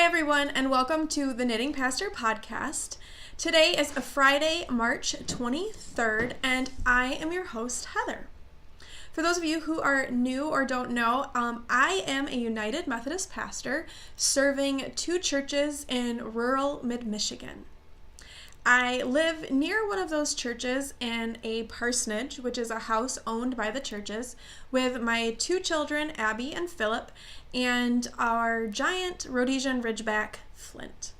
Hi everyone, and welcome to the Knitting Pastor podcast. Today is a Friday, March 23rd, and I am your host, Heather. For those of you who are new or don't know, I am a United Methodist pastor serving two churches in rural mid-Michigan. I live near one of those churches in a parsonage, which is a house owned by the churches, with my two children, Abby and Philip, and our giant Rhodesian Ridgeback, Flint.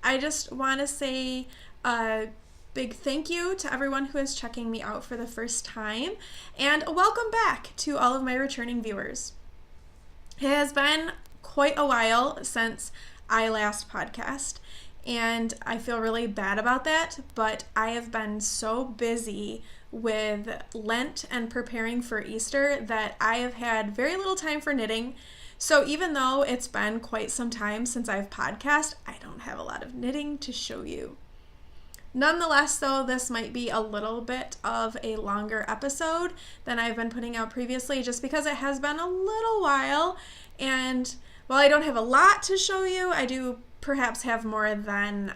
I just want to say a big thank you to everyone who is checking me out for the first time, and welcome back to all of my returning viewers. It has been quite a while since I last podcast, and I feel really bad about that, but I have been so busy with Lent and preparing for Easter that I have had very little time for knitting. So even though it's been quite some time since I've podcast, I don't have a lot of knitting to show you. Nonetheless, though, this might be a little bit of a longer episode than I've been putting out previously, just because it has been a little while, and while I don't have a lot to show you, I do perhaps have more than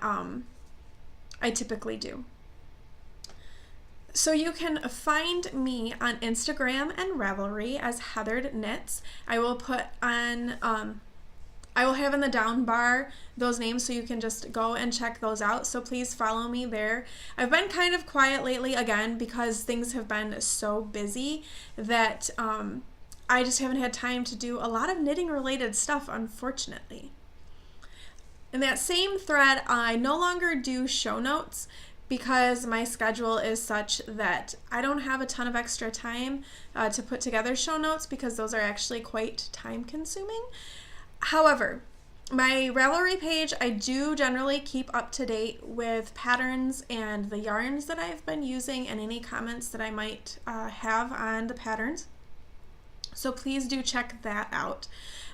I typically do. So you can find me on Instagram and Ravelry as heatheredknitz. I will have in the down bar those names so you can just go and check those out. So please follow me there. I've been kind of quiet lately again because things have been so busy that I just haven't had time to do a lot of knitting related stuff, unfortunately. In that same thread, I no longer do show notes because my schedule is such that I don't have a ton of extra time to put together show notes because those are actually quite time consuming. However, my Ravelry page, I do generally keep up to date with patterns and the yarns that I've been using and any comments that I might have on the patterns. So please do check that out.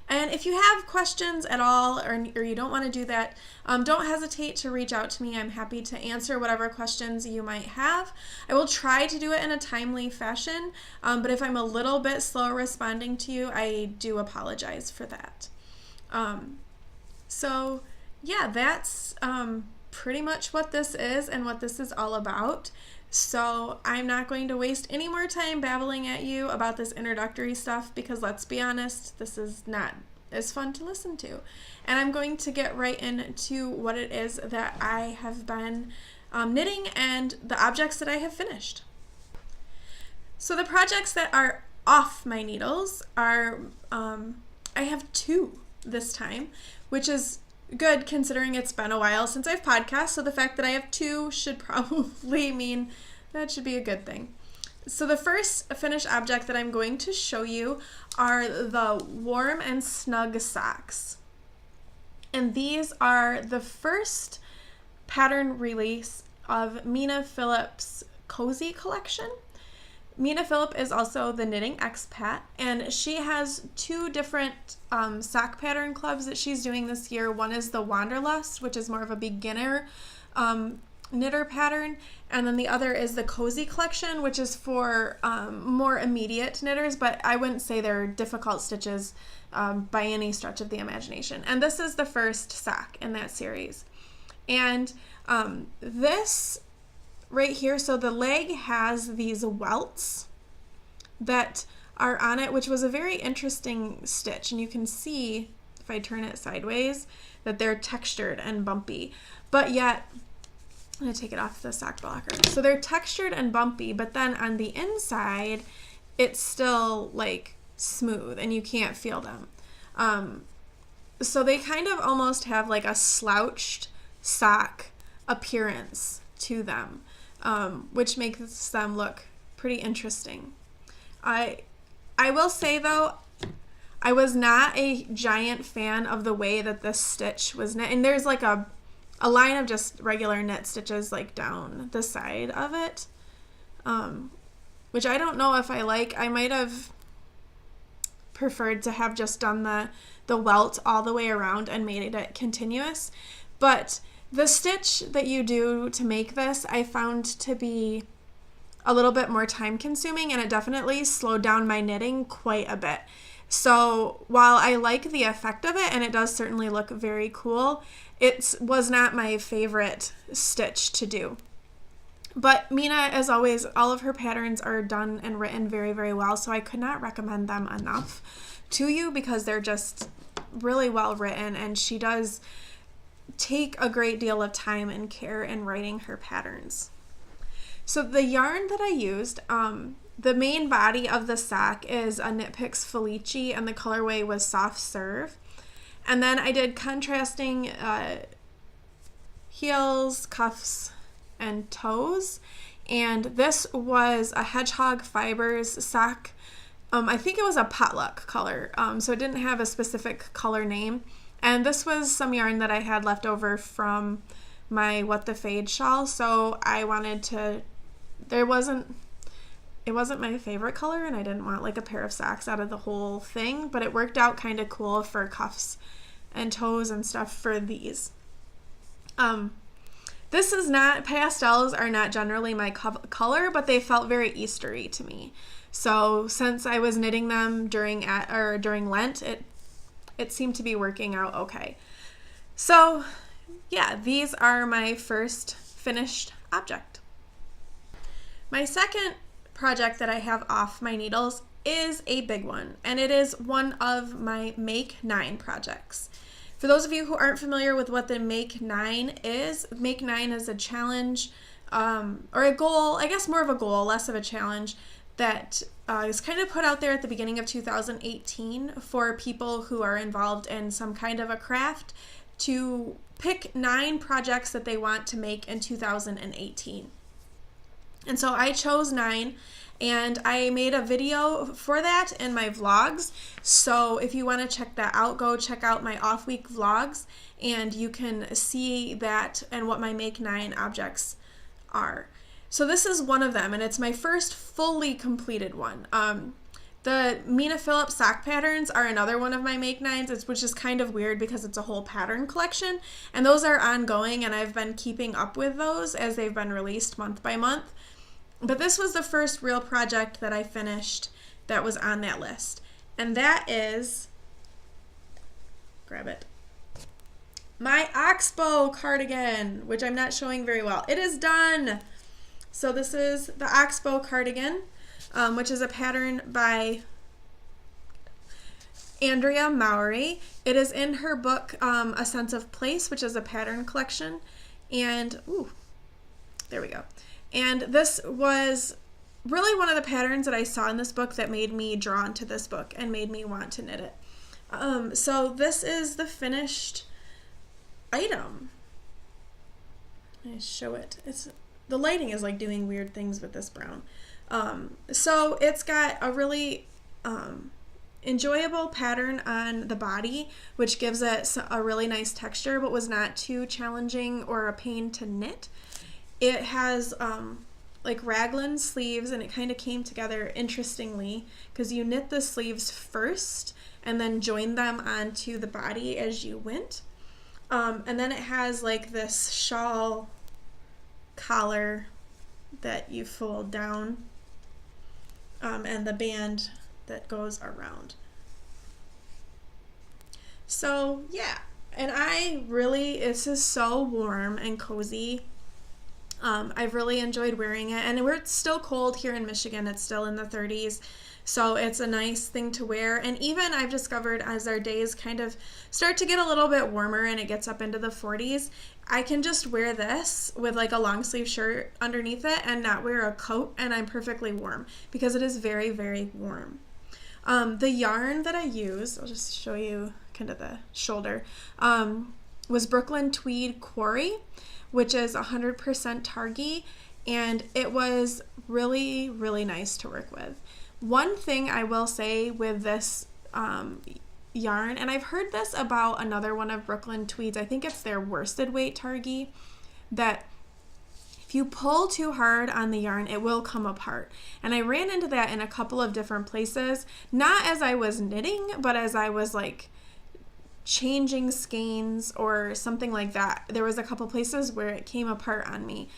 And if you have questions at all or you don't want to do that, don't hesitate to reach out to me. I'm happy to answer whatever questions you might have. I will try to do it in a timely fashion, but if I'm a little bit slow responding to you, I do apologize for that. So yeah, that's pretty much what this is and what this is all about. So I'm not going to waste any more time babbling at you about this introductory stuff because let's be honest, this is not as fun to listen to. And I'm going to get right into what it is that I have been knitting and the objects that I have finished. So the projects that are off my needles are, I have two this time, which is good considering it's been a while since I've podcast, so the fact that I have two should probably mean that should be a good thing. So the first finished object that I'm going to show you are the Warm and Snug socks. And these are the first pattern release of Mina Phillip's Cosy collection. Mina Phillip is also the knitting expat, and she has two different sock pattern clubs that she's doing this year. One is the Wanderlust, which is more of a beginner knitter pattern, and then the other is the Cosy collection, which is for more immediate knitters, but I wouldn't say they're difficult stitches by any stretch of the imagination. And this is the first sock in that series. And this right here, so the leg has these welts that are on it, which was a very interesting stitch, and you can see if I turn it sideways that they're textured and bumpy, but yet I'm going to take it off the sock blocker. So they're textured and bumpy, but then on the inside it's still like smooth and you can't feel them. So they kind of almost have like a slouched sock appearance to them. Which makes them look pretty interesting. I will say though, I was not a giant fan of the way that this stitch was knit, and there's like a line of just regular knit stitches like down the side of it, which I don't know if I like. I might have preferred to have just done the welt all the way around and made it continuous, but the stitch that you do to make this, I found to be a little bit more time consuming, and it definitely slowed down my knitting quite a bit. So while I like the effect of it, and it does certainly look very cool, it was not my favorite stitch to do. But Mina, as always, all of her patterns are done and written very, very well, so I could not recommend them enough to you because they're just really well written, and she does take a great deal of time and care in writing her patterns. So the yarn that I used, the main body of the sock is a Knit Picks Felici, and the colorway was Soft Serve. And then I did contrasting heels, cuffs, and toes, and this was a Hedgehog Fibers sock. I think it was a potluck color, so it didn't have a specific color name, and this was some yarn that I had left over from my What the Fade shawl, so I wanted to, it wasn't my favorite color, and I didn't want like a pair of socks out of the whole thing, but it worked out kind of cool for cuffs and toes and stuff for these. This is not, pastels are not generally my color, but they felt very Eastery to me. So since I was knitting them during Lent, it seemed to be working out okay. So yeah, these are my first finished object. My second project that I have off my needles is a big one, and it is one of my Make 9 projects. For those of you who aren't familiar with what the Make 9 is a challenge or a goal, I guess more of a goal, less of a challenge, that is kind of put out there at the beginning of 2018 for people who are involved in some kind of a craft to pick 9 projects that they want to make in 2018. And so I chose 9, and I made a video for that in my vlogs. So if you want to check that out, go check out my off-week vlogs, and you can see that and what my Make 9 objects are. So this is one of them, and it's my first fully completed one. The Mina Phillips sock patterns are another one of my Make 9s, which is kind of weird because it's a whole pattern collection, and those are ongoing, and I've been keeping up with those as they've been released month by month. But this was the first real project that I finished that was on that list, and that is, grab it, my Oxbow Cardigan, which I'm not showing very well. It is done! So this is the Oxbow Cardigan, which is a pattern by Andrea Mowry. It is in her book, A Sense of Place, which is a pattern collection. And, there we go. And this was really one of the patterns that I saw in this book that made me drawn to this book and made me want to knit it. So this is the finished item. Let me show it. The lighting is like doing weird things with this brown. So it's got a really enjoyable pattern on the body, which gives it a really nice texture, but was not too challenging or a pain to knit. It has like raglan sleeves, and it kind of came together interestingly because you knit the sleeves first and then join them onto the body as you went. And then it has like this shawl collar that you fold down, and the band that goes around. So yeah, and this is so warm and cozy. I've really enjoyed wearing it, and it's still cold here in Michigan. It's still in the 30s, so it's a nice thing to wear. And even I've discovered as our days kind of start to get a little bit warmer and it gets up into the 40s, I can just wear this with like a long sleeve shirt underneath it and not wear a coat, and I'm perfectly warm because it is very, very warm. The yarn that I used, I'll just show you kind of the shoulder, was Brooklyn Tweed Quarry, which is 100% Targhee, and it was really, really nice to work with. One thing I will say with this yarn, and I've heard this about another one of Brooklyn Tweed's, I think it's their worsted weight Targhee, that if you pull too hard on the yarn, it will come apart. And I ran into that in a couple of different places, not as I was knitting, but as I was like changing skeins or something like that. There was a couple places where it came apart on me.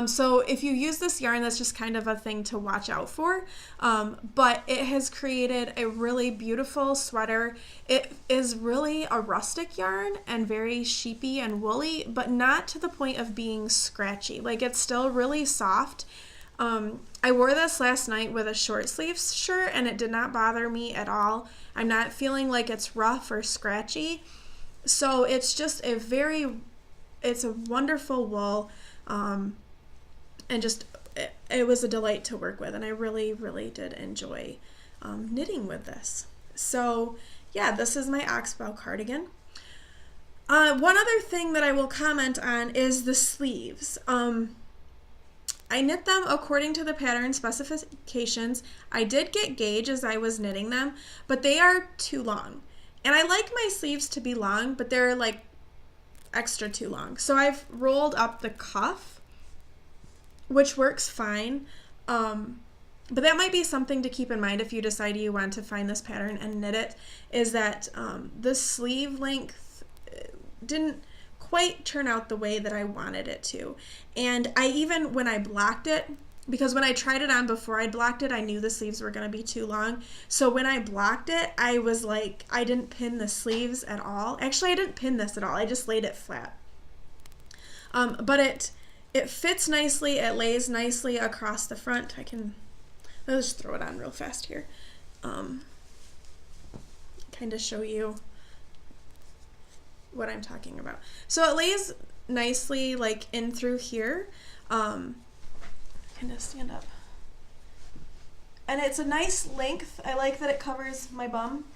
So if you use this yarn, that's just kind of a thing to watch out for. But it has created a really beautiful sweater. It is really a rustic yarn and very sheepy and woolly, but not to the point of being scratchy. Like, it's still really soft. I wore this last night with a short sleeves shirt and it did not bother me at all. I'm not feeling like it's rough or scratchy. So it's just it's a wonderful wool, and just, it was a delight to work with, and I really, really did enjoy knitting with this. So yeah, this is my Oxbow cardigan. One other thing that I will comment on is the sleeves. I knit them according to the pattern specifications. I did get gauge as I was knitting them, but they are too long. And I like my sleeves to be long, but they're like extra too long. So I've rolled up the cuff, which works fine. But that might be something to keep in mind if you decide you want to find this pattern and knit it, is that the sleeve length didn't quite turn out the way that I wanted it to. And I even, when I blocked it, because when I tried it on before I blocked it, I knew the sleeves were going to be too long. So when I blocked it, I was like, I didn't pin the sleeves at all. Actually, I didn't pin this at all. I just laid it flat. But it fits nicely. It lays nicely across the front. I'll just throw it on real fast here. Kind of show you what I'm talking about. So it lays nicely like in through here. Kind of stand up. And it's a nice length. I like that it covers my bum.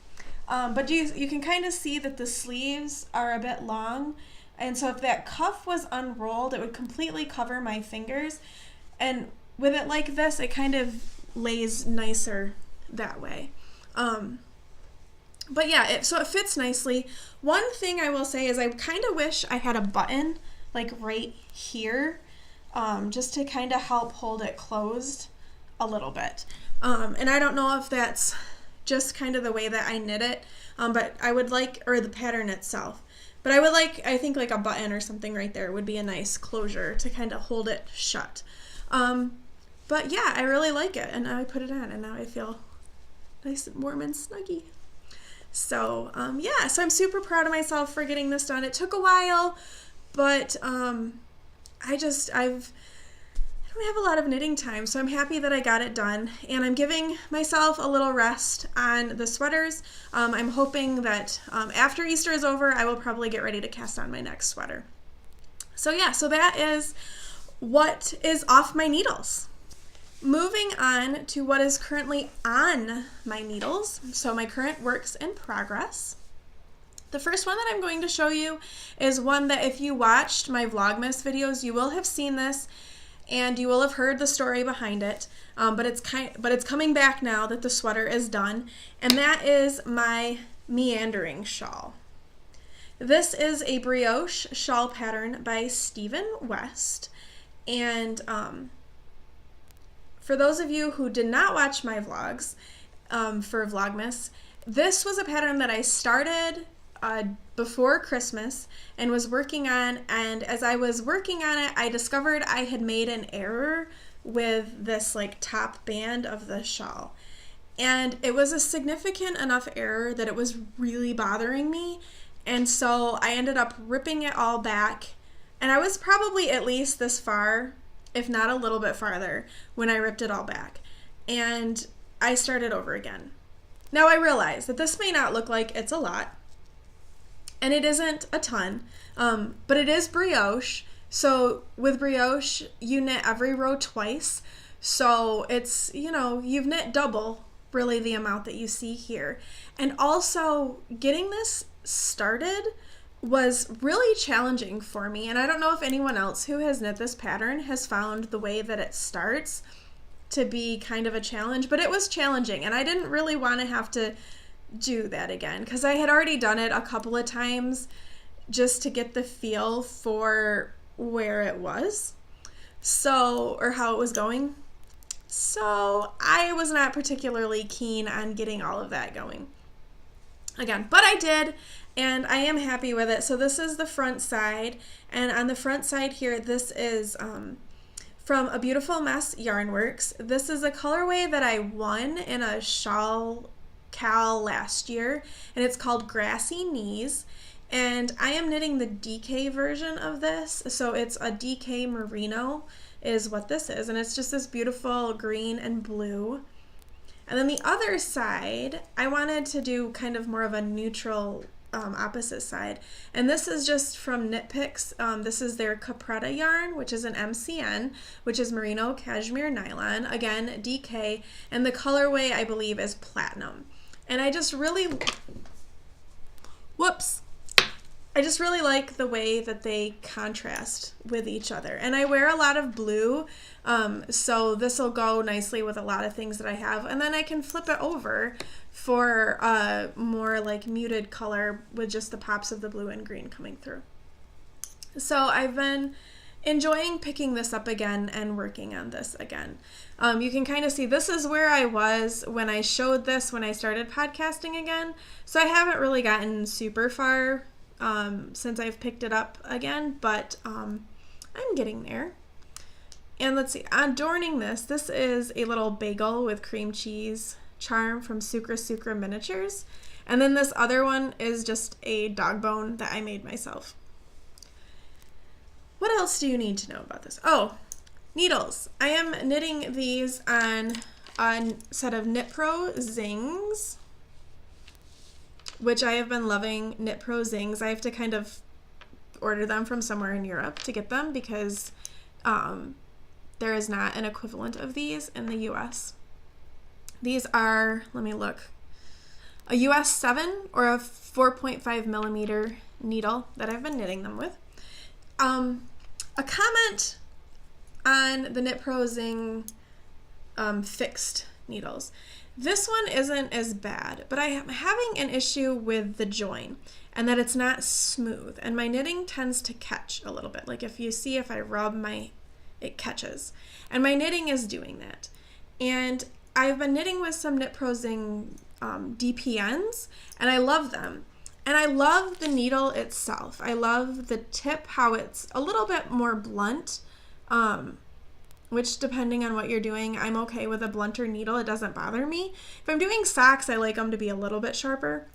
But you can kind of see that the sleeves are a bit long. And so if that cuff was unrolled, it would completely cover my fingers. And with it like this, it kind of lays nicer that way. But yeah, so it fits nicely. One thing I will say is I kind of wish I had a button like right here, just to kind of help hold it closed a little bit. And I don't know if that's just kind of the way that I knit it, but I would like, or the pattern itself, but I would like, I think like a button or something right there would be a nice closure to kind of hold it shut. But yeah, I really like it, and now I put it on and now I feel nice and warm and snuggy. So yeah, so I'm super proud of myself for getting this done. It took a while, but I don't have a lot of knitting time, so I'm happy that I got it done, and I'm giving myself a little rest on the sweaters. I'm hoping that after Easter is over, I will probably get ready to cast on my next sweater. So yeah, so that is what is off my needles. Moving on to what is currently on my needles, so my current works in progress. The first one that I'm going to show you is one that if you watched my Vlogmas videos, you will have seen this and you will have heard the story behind it, but it's coming back now that the sweater is done, and that is my meandering shawl. This is a brioche shawl pattern by Stephen West, and for those of you who did not watch my vlogs for Vlogmas, this was a pattern that I started before Christmas and was working on, and as I was working on it, I discovered I had made an error with this like top band of the shawl. And it was a significant enough error that it was really bothering me, and so I ended up ripping it all back, and I was probably at least this far, if not a little bit farther, when I ripped it all back, and I started over again. Now I realize that this may not look like it's a lot, and it isn't a ton, but it is brioche. So with brioche, you knit every row twice, so it's, you've knit double really the amount that you see here. And also getting this started was really challenging for me, and I don't know if anyone else who has knit this pattern has found the way that it starts to be kind of a challenge, but it was challenging, and I didn't really want to have to do that again because I had already done it a couple of times just to get the feel for where it was, or how it was going. So I was not particularly keen on getting all of that going again, but I did, and I am happy with it. So this is the front side, and on the front side here, this is from A Beautiful Mess Yarnworks. This is a colorway that I won in a Shawl Cal last year, and it's called Grassy Knees. And I am knitting the DK version of this, so it's a DK Merino is what this is, and it's just this beautiful green and blue. And then the other side, I wanted to do kind of more of a neutral opposite side, and this is just from Knit Picks. This is their Capretta yarn, which is an MCN, which is Merino Cashmere Nylon, again DK, and the colorway I believe is Platinum. And I just really like the way that they contrast with each other. And I wear a lot of blue, so this will go nicely with a lot of things that I have. And then I can flip it over for a more like muted color with just the pops of the blue and green coming through. So I've been enjoying picking this up again and working on this again. You can kind of see this is where I was when I showed this when I started podcasting again. So I haven't really gotten super far since I've picked it up again, but I'm getting there. And let's see, adorning this is a little bagel with cream cheese charm from Sucra Miniatures. And then this other one is just a dog bone that I made myself. What else do you need to know about this? Oh, needles. I am knitting these on a set of Knit Pro Zings, which I have been loving. Knit Pro Zings. I have to kind of order them from somewhere in Europe to get them because there is not an equivalent of these in the US. These are, let me look, a US 7 or a 4.5 millimeter needle that I've been knitting them with. A comment on the Knit Pro Zing fixed needles. This one isn't as bad, but I am having an issue with the join and that it's not smooth, and my knitting tends to catch a little bit. Like if you see, if I rub it catches, and my knitting is doing that. And I've been knitting with some Knit Pro Zing DPNs, and I love them. And I love the needle itself. I love the tip, how it's a little bit more blunt, which depending on what you're doing, I'm okay with a blunter needle. It doesn't bother me. If I'm doing socks, I like them to be a little bit sharper.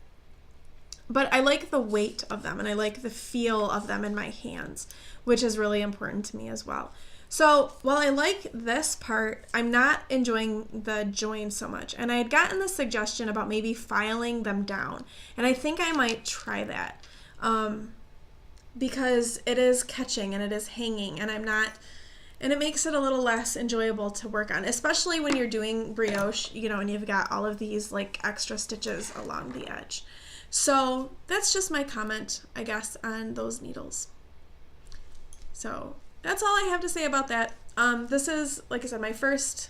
But I like the weight of them, and I like the feel of them in my hands, which is really important to me as well. So while I like this part, I'm not enjoying the join so much. And I had gotten the suggestion about maybe filing them down. And I think I might try that because it is catching and it is hanging, and and it makes it a little less enjoyable to work on, especially when you're doing brioche, and you've got all of these like extra stitches along the edge. So that's just my comment, I guess, on those needles. So that's all I have to say about that. This is, like I said, my first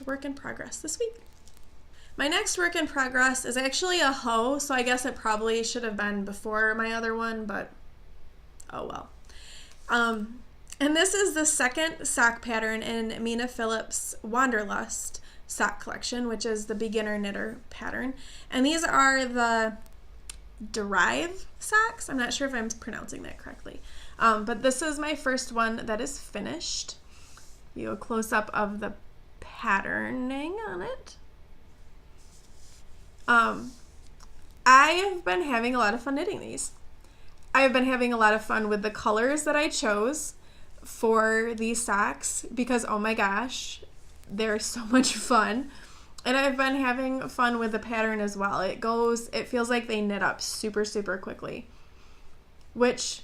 work in progress this week. My next work in progress is actually a hoe, so I guess it probably should have been before my other one, but oh well. And this is the second sock pattern in Mina Phillips' Wanderlust sock collection, which is the beginner knitter pattern. And these are the Derive socks. I'm not sure if I'm pronouncing that correctly. But this is my first one that is finished. You a close-up of the patterning on it. I have been having a lot of fun knitting these. I have been having a lot of fun with the colors that I chose for these socks because, oh my gosh, they're so much fun. And I've been having fun with the pattern as well. It feels like they knit up super, super quickly, which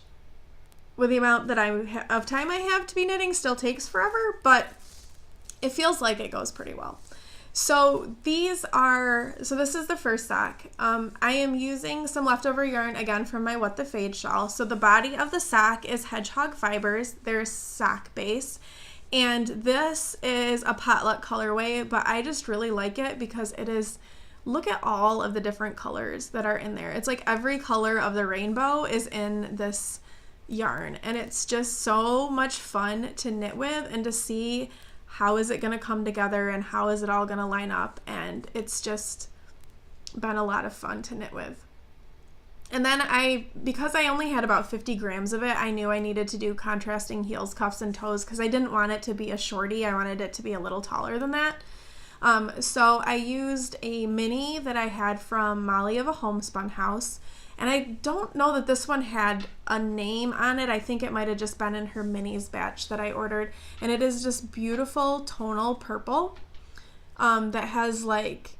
with the amount that of time I have to be knitting still takes forever, but it feels like it goes pretty well. So this is the first sock. I am using some leftover yarn again from my What the Fade shawl. So the body of the sock is hedgehog fibers, their sock base. And this is a potluck colorway, but I just really like it because it is, look at all of the different colors that are in there. It's like every color of the rainbow is in this yarn, and it's just so much fun to knit with and to see how is it going to come together and how is it all going to line up, and it's just been a lot of fun to knit with. And then because I only had about 50 grams of it, I knew I needed to do contrasting heels, cuffs, and toes because I didn't want it to be a shorty. I wanted it to be a little taller than that. So I used a mini that I had from Molly of a Homespun House. And I don't know that this one had a name on it. I think it might have just been in her minis batch that I ordered. And it is just beautiful tonal purple that has like,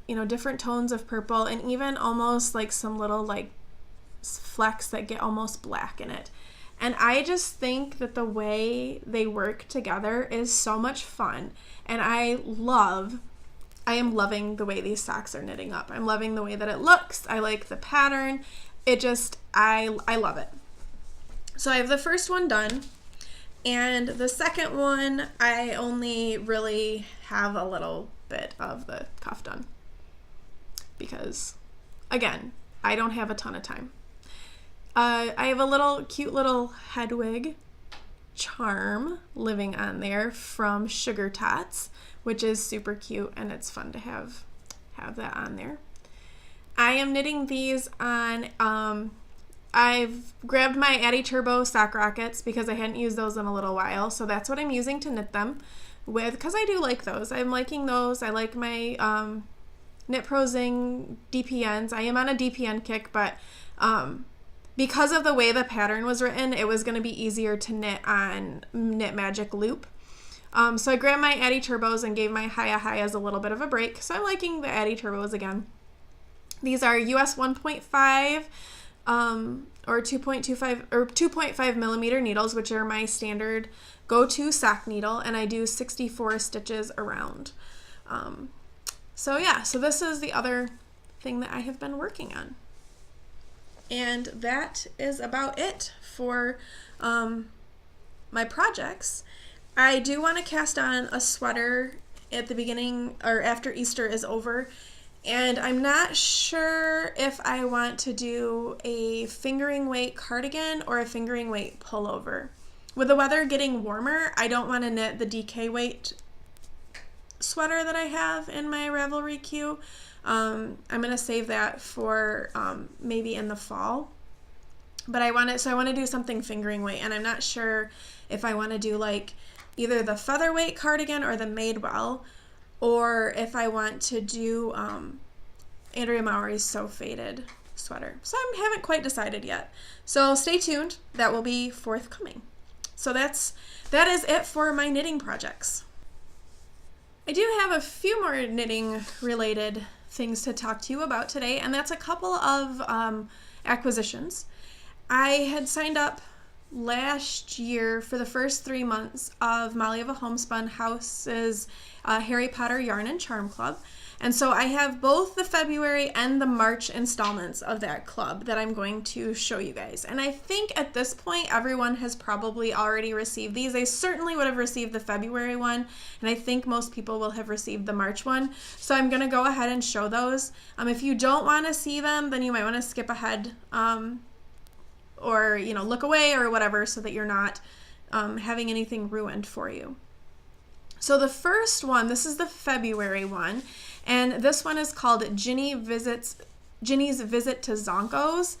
you know, different tones of purple and even almost like some little like flecks that get almost black in it. And I just think that the way they work together is so much fun. And I am loving the way these socks are knitting up. I'm loving the way that it looks. I like the pattern. It just, I love it. So I have the first one done. And the second one, I only really have a little bit of the cuff done. Because, again, I don't have a ton of time. I have a cute little head wig charm living on there from Sugar Tots, which is super cute and it's fun to have that on there. I am knitting these on, I've grabbed my Addy Turbo sock rockets because I hadn't used those in a little while, so that's what I'm using to knit them with because I do like those. I'm liking those. I like my Knit Pro Zing DPNs. I am on a DPN kick, but because of the way the pattern was written, it was going to be easier to knit on Knit Magic Loop. So I grabbed my Addy Turbos and gave my Hiya-Hias a little bit of a break. So I'm liking the Addy Turbos again. These are US 1.5 or 2.25 or 2.5 millimeter needles, which are my standard go-to sock needle, and I do 64 stitches around. So this is the other thing that I have been working on. And that is about it for my projects. I do want to cast on a sweater at the beginning or after Easter is over, and I'm not sure if I want to do a fingering weight cardigan or a fingering weight pullover. With the weather getting warmer, I don't want to knit the DK weight sweater that I have in my Ravelry queue. I'm going to save that for maybe in the fall. But I want to do something fingering weight, and I'm not sure if I want to do like either the featherweight cardigan or the Madewell, or if I want to do Andrea Mowry's So Faded sweater. So I haven't quite decided yet. So stay tuned. That will be forthcoming. So that is it for my knitting projects. I do have a few more knitting related things to talk to you about today, and that's a couple of acquisitions. I had signed up last year for the first 3 months of Molly of a Homespun House's Harry Potter Yarn and Charm Club. And so I have both the February and the March installments of that club that I'm going to show you guys. And I think at this point, everyone has probably already received these. They certainly would have received the February one, and I think most people will have received the March one. So I'm going to go ahead and show those. If you don't want to see them, then you might want to skip ahead or look away or whatever so that you're not having anything ruined for you. So the first one, this is the February one, and this one is called Ginny's Visit to Zonko's,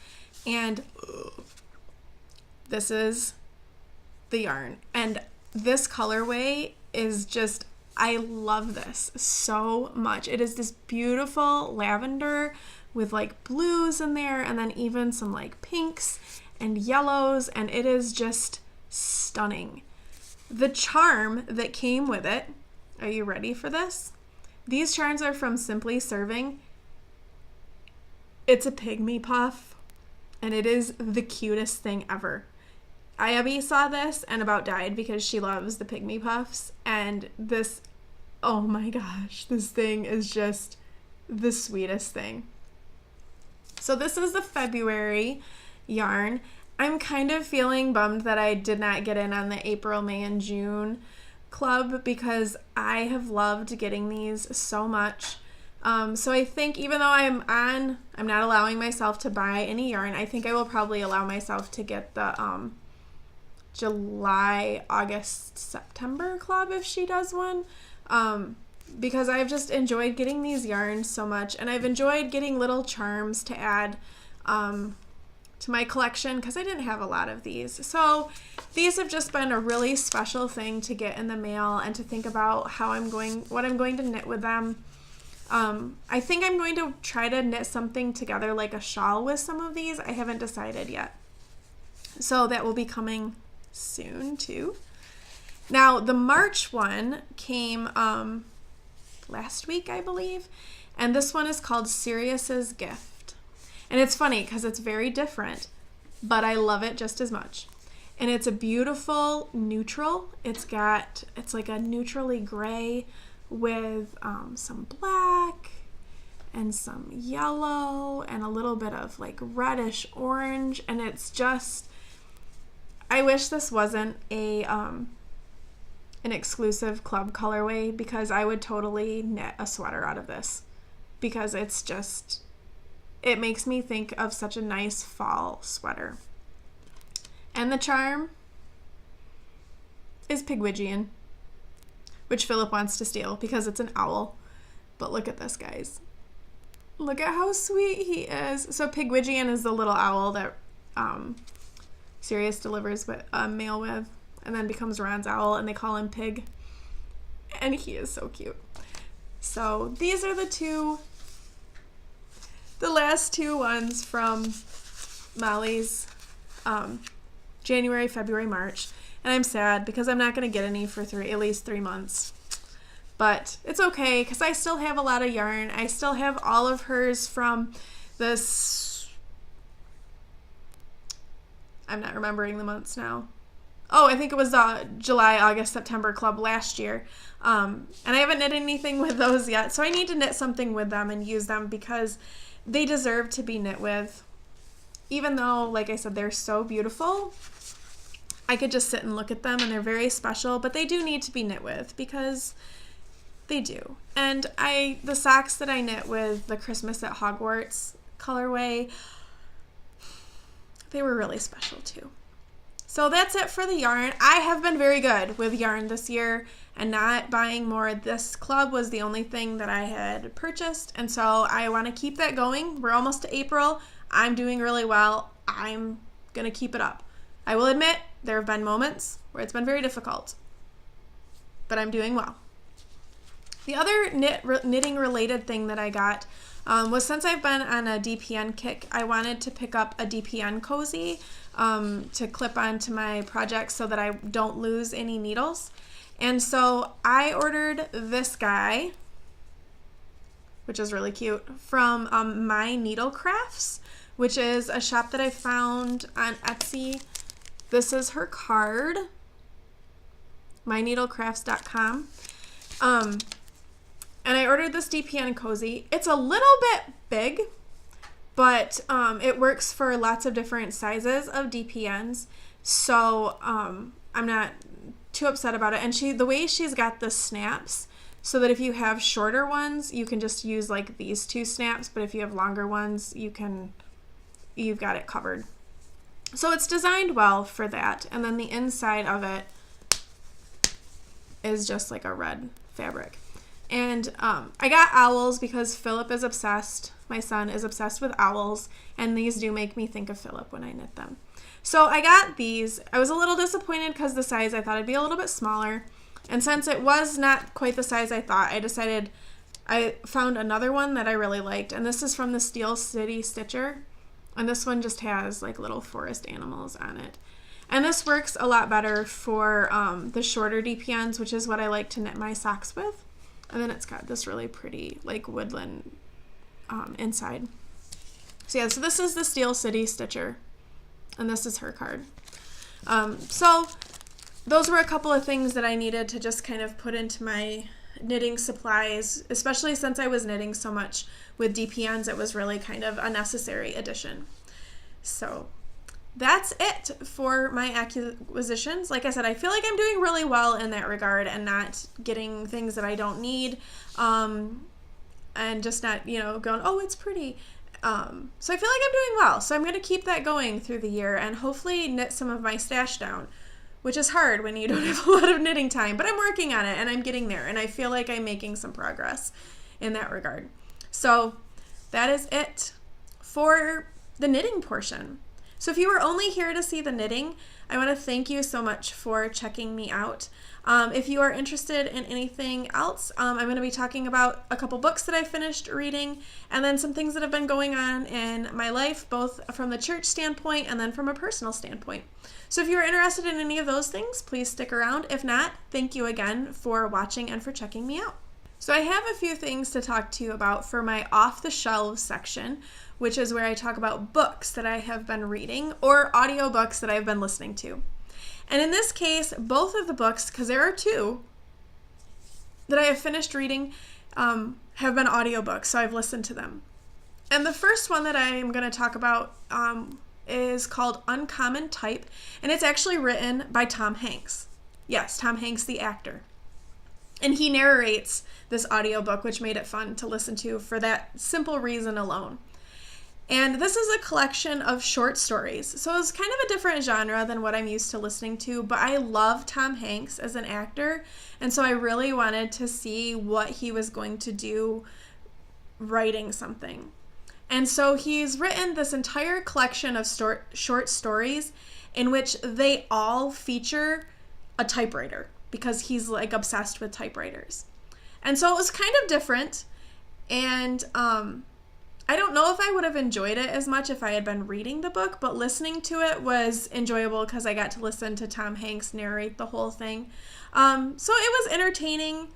and this is the yarn. And this colorway is just, I love this so much. It is this beautiful lavender with like blues in there, and then even some like pinks and yellows, and it is just stunning. The charm that came with it, are you ready for this? These charms are from Simply Serving. It's a pygmy puff, and it is the cutest thing ever. Abby saw this and about died because she loves the pygmy puffs, and this, oh my gosh, this thing is just the sweetest thing. So this is the February yarn. I'm kind of feeling bummed that I did not get in on the April, May, and June club because I have loved getting these so much. So I think even though I'm not allowing myself to buy any yarn, I think I will probably allow myself to get the July, August, September club if she does one. Because I've just enjoyed getting these yarns so much, and I've enjoyed getting little charms to add to my collection because I didn't have a lot of these. So these have just been a really special thing to get in the mail and to think about what I'm going to knit with them. I think I'm going to try to knit something together like a shawl with some of these. I haven't decided yet. So that will be coming soon too. Now the March one came last week, I believe, and this one is called Sirius's Gift. And it's funny because it's very different, but I love it just as much. And it's a beautiful neutral. It's like a neutrally gray with some black and some yellow and a little bit of like reddish orange. And it's just, I wish this wasn't an exclusive club colorway because I would totally knit a sweater out of this because it's just, it makes me think of such a nice fall sweater. And the charm is Pigwidgeon, which Philip wants to steal because it's an owl. But look at this, guys. Look at how sweet he is. So Pigwidgeon is the little owl that Sirius delivers mail with and then becomes Ron's owl, and they call him Pig. And he is so cute. So these are the last two ones from Molly's January, February, March. And I'm sad because I'm not going to get any for at least 3 months. But it's okay because I still have a lot of yarn. I still have all of hers from this. I'm not remembering the months now. Oh, I think it was July, August, September club last year. And I haven't knit anything with those yet. So I need to knit something with them and use them because they deserve to be knit with. Even though, like I said, they're so beautiful, I could just sit and look at them and they're very special, but they do need to be knit with because they do. And the socks that I knit with the Christmas at Hogwarts colorway, they were really special too. So that's it for the yarn. I have been very good with yarn this year and not buying more. This club was the only thing that I had purchased, and so I want to keep that going. We're almost to April. I'm doing really well. I'm going to keep it up. I will admit there have been moments where it's been very difficult, but I'm doing well. The other knitting related thing that I got was, since I've been on a DPN kick, I wanted to pick up a DPN Cosy to clip onto my project so that I don't lose any needles. And so I ordered this guy, which is really cute, from My Needle Crafts, which is a shop that I found on Etsy. This is her card, myneedlecrafts.com. And I ordered this DPN Cosy. It's a little bit big, but it works for lots of different sizes of DPNs. So I'm not too upset about it. And the way she's got the snaps, so that if you have shorter ones, you can just use like these two snaps. But if you have longer ones, you've got it covered. So it's designed well for that. And then the inside of it is just like a red fabric. And I got owls because Philip is obsessed. My son is obsessed with owls, and these do make me think of Philip when I knit them. So I got these. I was a little disappointed because the size, I thought it'd be a little bit smaller. And since it was not quite the size I thought, I found another one that I really liked. And this is from the Steel City Stitcher. And this one just has like little forest animals on it. And this works a lot better for the shorter DPNs, which is what I like to knit my socks with. And then it's got this really pretty like woodland inside. So yeah, so this is the Steel City Stitcher, and this is her card. So those were a couple of things that I needed to just kind of put into my knitting supplies, especially since I was knitting so much with DPNs. It was really kind of a necessary addition. So that's it for my acquisitions. Like I said, I feel like I'm doing really well in that regard and not getting things that I don't need, and just not, going, oh, it's pretty. So I feel like I'm doing well. So I'm going to keep that going through the year and hopefully knit some of my stash down, which is hard when you don't have a lot of knitting time, but I'm working on it and I'm getting there, and I feel like I'm making some progress in that regard. So that is it for the knitting portion. So if you were only here to see the knitting, I want to thank you so much for checking me out. If you are interested in anything else, I'm going to be talking about a couple books that I finished reading, and then some things that have been going on in my life, both from the church standpoint and then from a personal standpoint. So if you're interested in any of those things, please stick around. If not, thank you again for watching and for checking me out. So I have a few things to talk to you about for my off the shelves section, which is where I talk about books that I have been reading or audiobooks that I've been listening to. And in this case, both of the books, because there are two that I have finished reading, have been audiobooks, so I've listened to them. And the first one that I am going to talk about is called Uncommon Type, and it's actually written by Tom Hanks. Yes, Tom Hanks, the actor. And he narrates this audiobook, which made it fun to listen to for that simple reason alone. And this is a collection of short stories. So it's kind of a different genre than what I'm used to listening to, but I love Tom Hanks as an actor, and so I really wanted to see what he was going to do writing something. And so he's written this entire collection of short stories in which they all feature a typewriter, because he's like obsessed with typewriters. And so it was kind of different, and I don't know if I would have enjoyed it as much if I had been reading the book, but listening to it was enjoyable because I got to listen to Tom Hanks narrate the whole thing. So it was entertaining.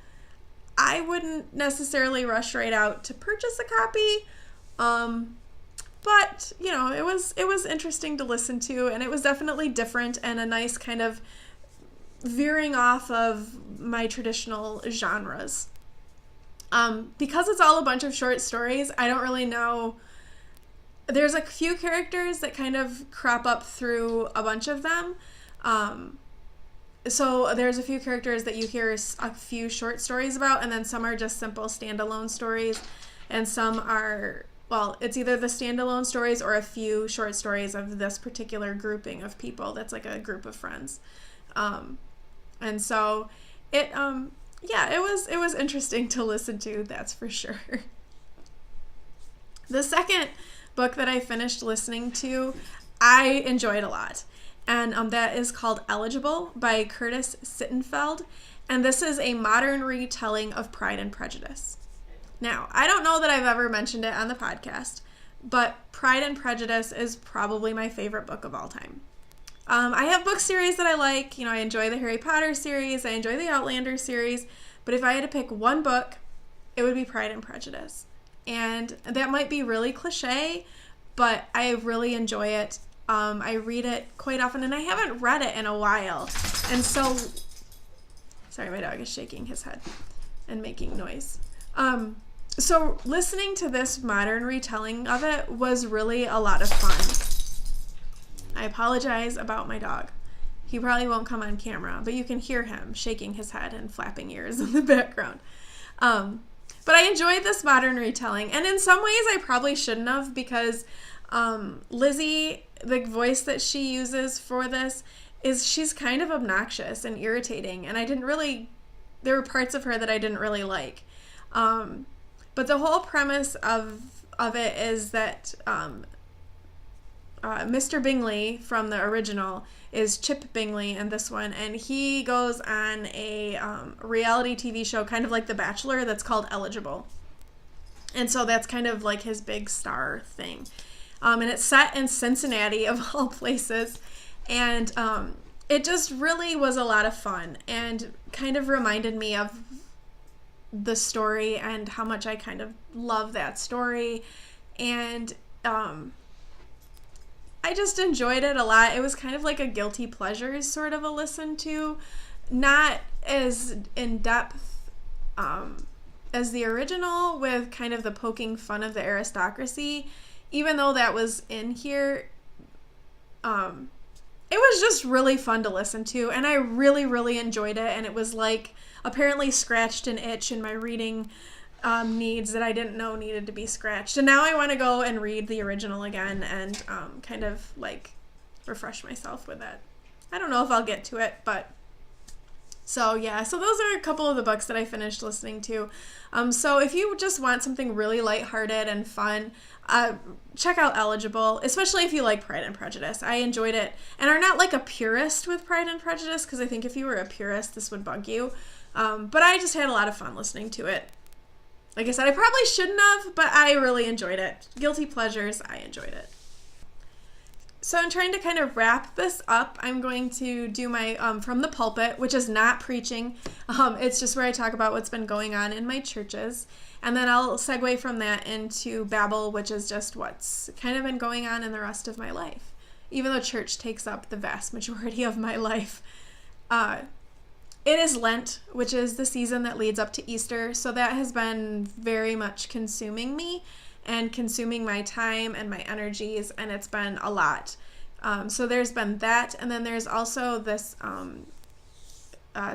I wouldn't necessarily rush right out to purchase a copy, but you know, it was interesting to listen to, and it was definitely different and a nice kind of veering off of my traditional genres. Because it's all a bunch of short stories, I don't really know. There's a few characters that kind of crop up through a bunch of them. So there's a few characters that you hear a few short stories about, and then some are just simple standalone stories, and some are, well, it's either the standalone stories or a few short stories of this particular grouping of people that's like a group of friends. And so it was interesting to listen to, that's for sure. The second book that I finished listening to, I enjoyed a lot. And that is called Eligible by Curtis Sittenfeld. And this is a modern retelling of Pride and Prejudice. Now, I don't know that I've ever mentioned it on the podcast, but Pride and Prejudice is probably my favorite book of all time. I have book series that I like. You know, I enjoy the Harry Potter series. I enjoy the Outlander series. But if I had to pick one book, it would be Pride and Prejudice. And that might be really cliche, but I really enjoy it. I read it quite often, and I haven't read it in a while. And so, sorry, my dog is shaking his head and making noise. So listening to this modern retelling of it was really a lot of fun. I apologize about my dog. He probably won't come on camera, but you can hear him shaking his head and flapping ears in the background. But I enjoyed this modern retelling, and in some ways I probably shouldn't have, because Lizzie, the voice that she uses for this, she's kind of obnoxious and irritating, and there were parts of her that I didn't really like. But the whole premise of it is that Mr. Bingley from the original is Chip Bingley in this one, and he goes on a reality TV show, kind of like The Bachelor, that's called Eligible. And so that's kind of like his big star thing. And it's set in Cincinnati, of all places, and it just really was a lot of fun and kind of reminded me of the story and how much I kind of love that story. And I just enjoyed it a lot. It was kind of like a guilty pleasures sort of a listen to, not as in depth as the original, with kind of the poking fun of the aristocracy, even though that was in here. It was just really fun to listen to, and I really, really enjoyed it, and it was like apparently scratched an itch in my reading needs that I didn't know needed to be scratched. And now I want to go and read the original again and kind of like refresh myself with it. I don't know if I'll get to it, but So yeah, so those are a couple of the books that I finished listening to. So if you just want something really lighthearted and fun, check out Eligible, especially if you like Pride and Prejudice. I enjoyed it, and are not like a purist with Pride and Prejudice, because I think if you were a purist, this would bug you. But I just had a lot of fun listening to it. Like I said, I probably shouldn't have, but I really enjoyed it. Guilty pleasures, I enjoyed it. So I'm trying to kind of wrap this up. I'm going to do my From the Pulpit, which is not preaching. It's just where I talk about what's been going on in my churches. And then I'll segue from that into Babble, which is just what's kind of been going on in the rest of my life. Even though church takes up the vast majority of my life. It is Lent, which is the season that leads up to Easter. So that has been very much consuming me and consuming my time and my energies, and it's been a lot. So there's been that, and then there's also this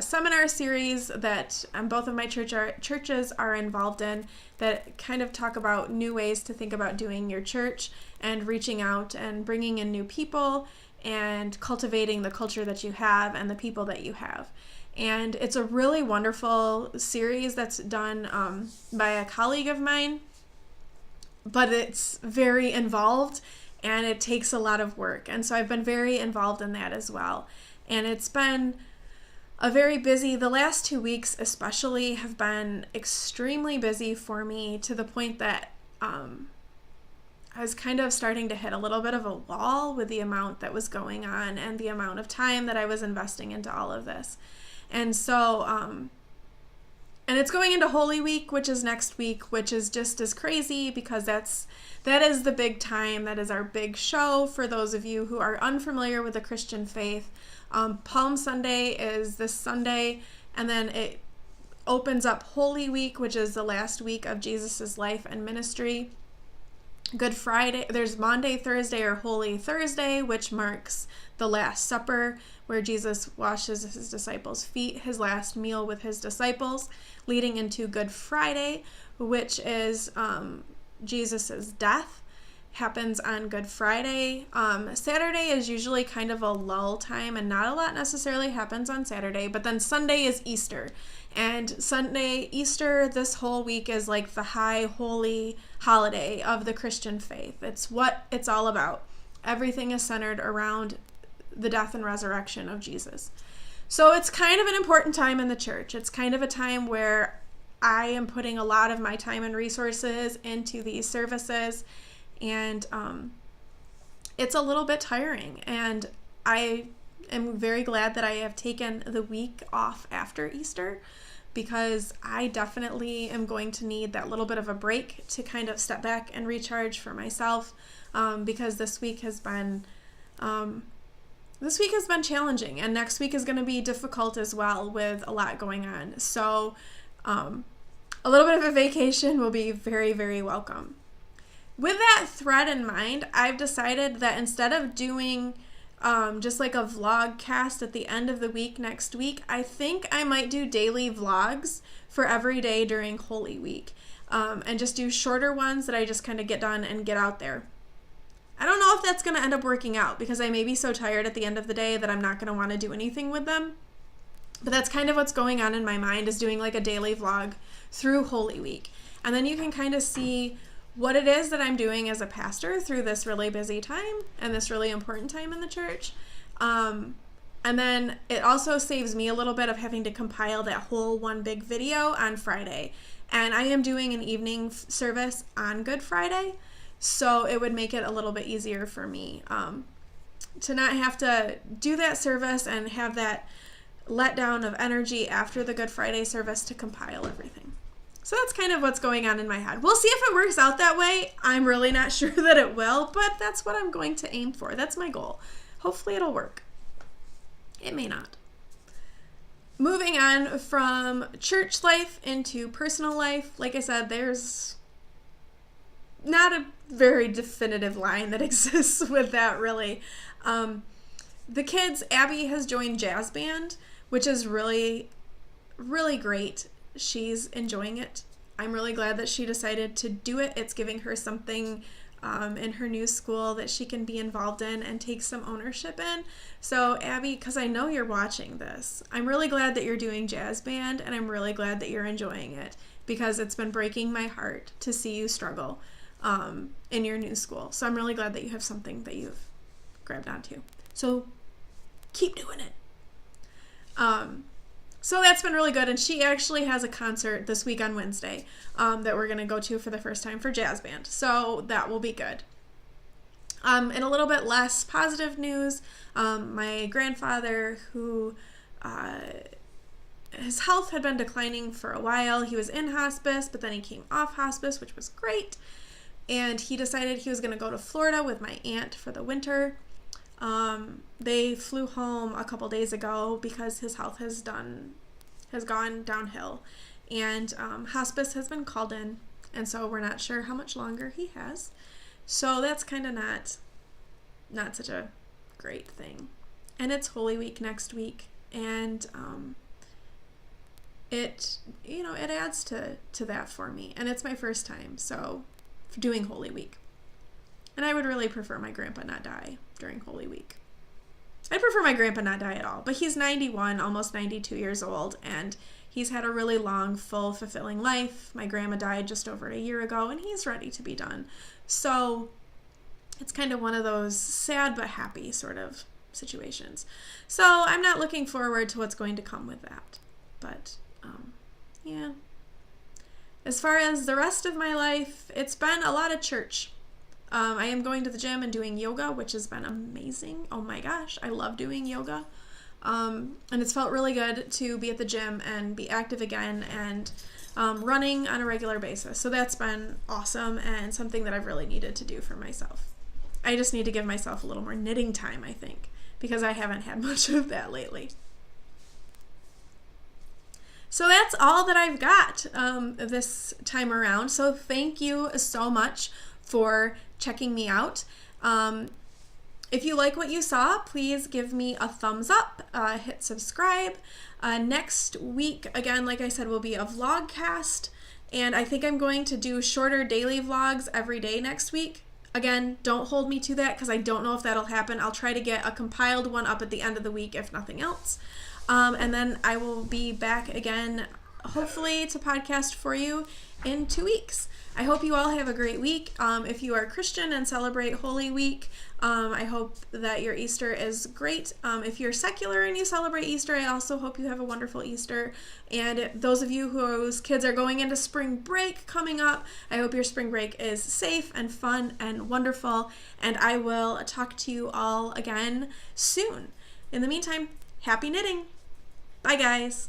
seminar series that both of my churches are involved in that kind of talk about new ways to think about doing your church and reaching out and bringing in new people and cultivating the culture that you have and the people that you have. And it's a really wonderful series that's done by a colleague of mine, but it's very involved and it takes a lot of work. And so I've been very involved in that as well. And it's been a very busy, the last 2 weeks especially have been extremely busy for me, to the point that I was kind of starting to hit a little bit of a wall with the amount that was going on and the amount of time that I was investing into all of this. And so, and it's going into Holy Week, which is next week, which is just as crazy because that is the big time. That is our big show for those of you who are unfamiliar with the Christian faith. Palm Sunday is this Sunday, and then it opens up Holy Week, which is the last week of Jesus's life and ministry. Good Friday, there's Maundy, Thursday, or Holy Thursday, which marks the Last Supper, where Jesus washes his disciples' feet, his last meal with his disciples, leading into Good Friday, which is Jesus's death, happens on Good Friday. Saturday is usually kind of a lull time, and not a lot necessarily happens on Saturday, but then Sunday is Easter. And Sunday, Easter, this whole week is like the high holy holiday of the Christian faith. It's what it's all about. Everything is centered around the death and resurrection of Jesus. So it's kind of an important time in the church. It's kind of a time where I am putting a lot of my time and resources into these services, and it's a little bit tiring. And I am very glad that I have taken the week off after Easter, because I definitely am going to need that little bit of a break to kind of step back and recharge for myself, because this week has been challenging, and next week is going to be difficult as well with a lot going on. So a little bit of a vacation will be very, very welcome. With that thread in mind, I've decided that instead of doing just like a vlog cast at the end of the week next week, I think I might do daily vlogs for every day during Holy Week, and just do shorter ones that I just kind of get done and get out there. I don't know if that's going to end up working out, because I may be so tired at the end of the day that I'm not going to want to do anything with them. But that's kind of what's going on in my mind, is doing like a daily vlog through Holy Week. And then you can kind of see what it is that I'm doing as a pastor through this really busy time and this really important time in the church. And then it also saves me a little bit of having to compile that whole one big video on Friday. And I am doing an evening service on Good Friday, so it would make it a little bit easier for me to not have to do that service and have that letdown of energy after the Good Friday service to compile everything. So that's kind of what's going on in my head. We'll see if it works out that way. I'm really not sure that it will, but that's what I'm going to aim for. That's my goal. Hopefully it'll work. It may not. Moving on from church life into personal life, like I said, there's not a very definitive line that exists with that, really. The kids, Abby has joined jazz band, which is really, really great. She's enjoying it. I'm really glad that she decided to do it. It's giving her something in her new school that she can be involved in and take some ownership in. So Abby, because I know you're watching this, I'm really glad that you're doing jazz band, and I'm really glad that you're enjoying it, because it's been breaking my heart to see you struggle in your new school. So I'm really glad that you have something that you've grabbed onto. So keep doing it. So that's been really good, and she actually has a concert this week on Wednesday that we're going to go to for the first time for jazz band, so that will be good. In a little bit less positive news, my grandfather, who his health had been declining for a while, he was in hospice, but then he came off hospice, which was great, and he decided he was going to go to Florida with my aunt for the winter. They flew home a couple days ago because his health has gone downhill, and hospice has been called in, and so we're not sure how much longer he has. So that's kind of not such a great thing. And it's Holy Week next week, and it adds to that for me, and it's my first time doing Holy Week. And I would really prefer my grandpa not die during Holy Week. I'd prefer my grandpa not die at all, but he's 91, almost 92 years old, and he's had a really long, full, fulfilling life. My grandma died just over a year ago, and he's ready to be done. So it's kind of one of those sad but happy sort of situations. So I'm not looking forward to what's going to come with that. But, yeah. As far as the rest of my life, it's been a lot of church. I am going to the gym and doing yoga, which has been amazing. Oh my gosh, I love doing yoga. And it's felt really good to be at the gym and be active again, and running on a regular basis. So that's been awesome and something that I've really needed to do for myself. I just need to give myself a little more knitting time, I think, because I haven't had much of that lately. So that's all that I've got this time around. So thank you so much for checking me out. If you like what you saw, please give me a thumbs up, hit subscribe. Next week, again, like I said, will be a vlogcast, and I think I'm going to do shorter daily vlogs every day next week. Again, don't hold me to that because I don't know if that'll happen. I'll try to get a compiled one up at the end of the week, if nothing else. And then I will be back again, hopefully, to podcast for you in 2 weeks. I hope you all have a great week. If you are Christian and celebrate Holy Week, I hope that your Easter is great. If you're secular and you celebrate Easter, I also hope you have a wonderful Easter. And those of you whose kids are going into spring break coming up, I hope your spring break is safe and fun and wonderful. And I will talk to you all again soon. In the meantime, happy knitting. Bye, guys.